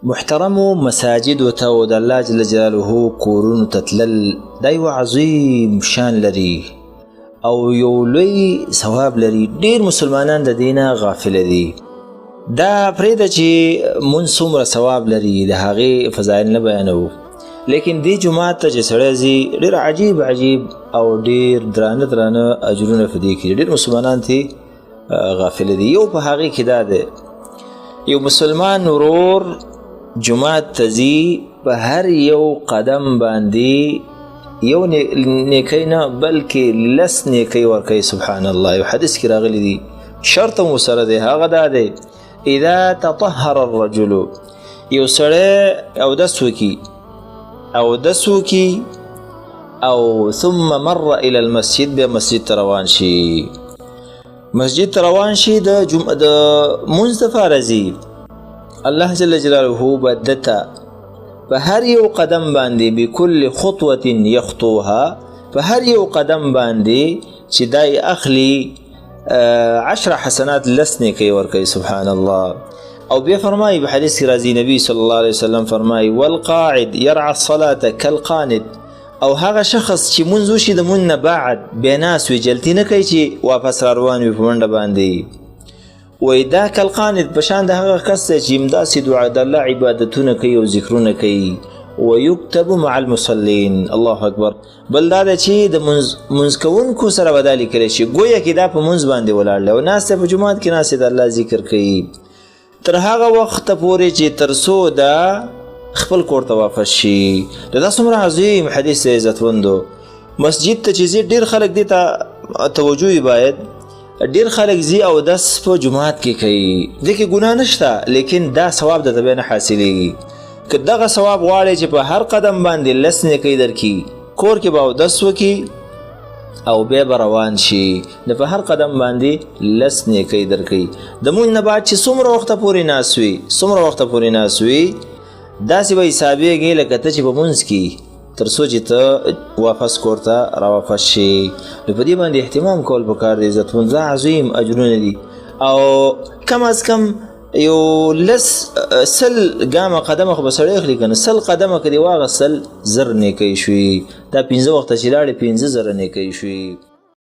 محترمو مساجدو ته او د الله جل جلاله کورونو ته تلل دا یو عظیم شان لري او یو لوی ثواب لري. ډیر مسلمانان د دینه غافل دي. دا پرېږده چې مونځ څومره ثواب لري د هغې فضایل نه بیانوو، لیکن دې جومات ته چې سړی ځي ډېر عجیب عجیب او ډېر درانه درانه اجرونه په دې کې ډېر مسلمانان ترې غافل دي. یو په هغې کې دا دی، یو مسلمان ورور جومات ته ځي په هر یو قدم باندې یو نیکی نه بلکې لس نیکی ورکوي. سبحان الله. یو حدیث کې راغلی دی، شرط هم ورسره دی، هغه دا دی اذا تطهر الرجل، یو سړی اودس وکي او ثم مر الى المسجد، بیا مسجد ته روان شي، مسجد ته روان شي د مونځ دپاره ځي، الله جل جلاله به دته په هر یو قدم باندې بكل خطوة یخطوها، په هر یو قدم باندې چې دای اخلي 10 حسنات لس نیکی ورکوي. سبحان الله. او بیا فرمایي په حدیث کې راځي، نبی صلی الله علیه وسلم فرمایي والقاعد يرعى الصلاة كالقانت، او هغه شخص چې مونځ وشي د مونځ نه بعد بیا ناست وي، جلتي نه کوي چې واپس را روان وي په منډه باندې، وایي دا کالقانت په شان د هغه کس دی چې همداسې دعا د الله عبادتونه کوي او ذکرونه کوي. ويكتب مع المصلين. الله اکبر. بل دا ده چې د مونځ کوونکو سره به دا لیکلی شي ګویا کې دا په مونځ باندې ولاړ دی او ناست دی په جومات کې ناست دی د الله ذکر کوي تر هغه وخته پورې چې تر څو دا خپل کور ته واپس شي. دا څومره عظیم حدیث دی عزتمندو. مسجد ته چې ځي ډېر خلک دې ته توجه باید، ډېر خلک ځي او دس په جومات کې کوي، دې کې ګناه نشته، لیکن دا ثواب درته بیا نه حاصلېږي. که دغه ثواب غواړې چې په هر قدم باندې لس نیکۍ درکړي، کور کې به اودس وکړي او بیا به روان شي، د په هر قدم باندې لس نیکۍ درکوي. د مونځ نه بعد چې څومره وخته پورې ناست وي داسې به حسابېږي لکه ته چې په مونځ کې تر څو چې ته واپس کور ته راواپس شي. نو په دې باندې اهتمام کول پکار دی عزتمند. دا عظیم اجرونه دي او کم از کم یو سل ګامه قدمه خو به سړی اخلي که نه، 100 قدمه که دې واغستل 1000 نیکۍ شوي. دا 15 وخته چې لاړې 15 زره نیکۍ شوي.